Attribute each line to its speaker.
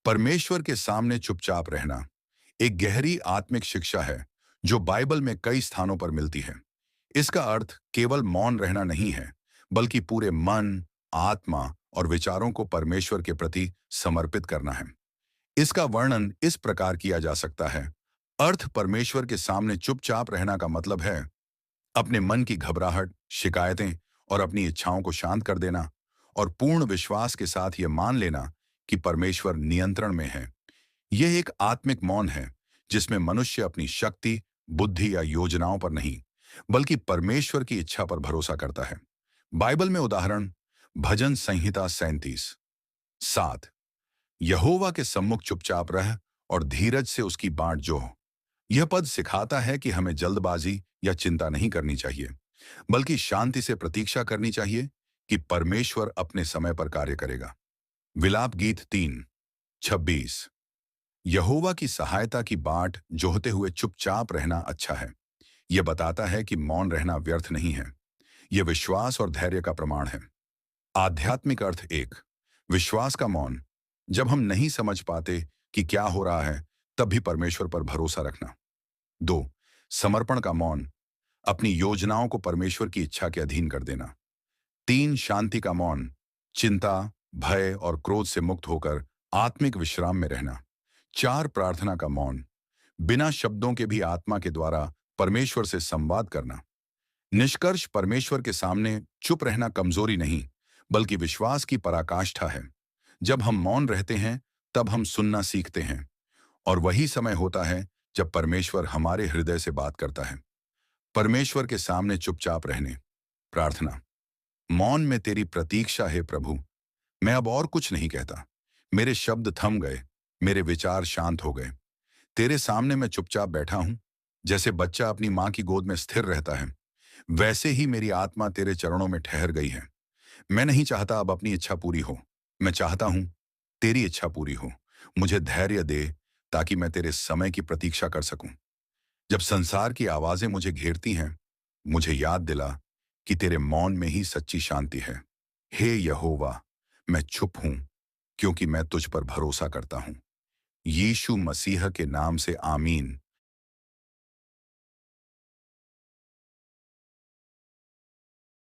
Speaker 1: परमेश्वर के सामने चुपचाप रहना एक गहरी आत्मिक शिक्षा है जो बाइबल में कई स्थानों पर मिलती है। इसका अर्थ केवल मौन रहना नहीं है, बल्कि पूरे मन, आत्मा और विचारों को परमेश्वर के प्रति समर्पित करना है। इसका वर्णन इस प्रकार किया जा सकता है। अर्थ परमेश्वर के सामने चुपचाप रहना का मतलब है अपने मन की घबराहट, शिकायतें और अपनी इच्छाओं को शांत कर देना और पूर्ण विश्वास के साथ यह मान लेना कि परमेश्वर नियंत्रण में है। यह एक आत्मिक मौन है जिसमें मनुष्य अपनी शक्ति, बुद्धि या योजनाओं पर नहीं, बल्कि परमेश्वर की इच्छा पर भरोसा करता है। बाइबल में उदाहरण, भजन संहिता 37:7, यहोवा के सम्मुख चुपचाप रह और धीरज से उसकी बाट जोह। यह पद सिखाता है कि हमें जल्दबाजी या चिंता नहीं करनी चाहिए, बल्कि शांति से प्रतीक्षा करनी चाहिए कि परमेश्वर अपने समय पर कार्य करेगा। विलाप गीत 3:26, यहोवा की सहायता की बाट जोहते हुए चुपचाप रहना अच्छा है। यह बताता है कि मौन रहना व्यर्थ नहीं है। यह विश्वास और धैर्य का प्रमाण है। आध्यात्मिक अर्थ एक, विश्वास का मौन, जब हम नहीं समझ पाते कि क्या हो रहा है, तब भी परमेश्वर पर भरोसा रखना। दो, समर्पण का मौन, अपनी योजनाओं को परमेश्वर की इच्छा के अधीन कर देना। तीन, शांति का मौन, चिंता, भय और क्रोध से मुक्त होकर आत्मिक विश्राम में रहना। चार, प्रार्थना का मौन, बिना शब्दों के भी आत्मा के द्वारा परमेश्वर से संवाद करना। निष्कर्ष, परमेश्वर के सामने चुप रहना कमजोरी नहीं, बल्कि विश्वास की पराकाष्ठा है। जब हम मौन रहते हैं, तब हम सुनना सीखते हैं, और वही समय होता है जब परमेश्वर हमारे हृदय से बात करता है। परमेश्वर के सामने चुपचाप रहने। प्रार्थना, मौन में तेरी प्रतीक्षा है प्रभु। मैं अब और कुछ नहीं कहता। मेरे शब्द थम गए, मेरे विचार शांत हो गए। तेरे सामने मैं चुपचाप बैठा हूं। जैसे बच्चा अपनी मां की गोद में स्थिर रहता है, वैसे ही मेरी आत्मा तेरे चरणों में ठहर गई है। मैं नहीं चाहता अब अपनी इच्छा पूरी हो, मैं चाहता हूं तेरी इच्छा पूरी हो। मुझे धैर्य दे ताकि मैं तेरे समय की प्रतीक्षा कर सकूं। जब संसार की आवाजें मुझे घेरती हैं, मुझे याद दिला कि तेरे मौन में ही सच्ची शांति है। हे यहोवा, मैं चुप हूं क्योंकि मैं तुझ पर भरोसा करता हूं। यीशु मसीह के नाम से आमीन।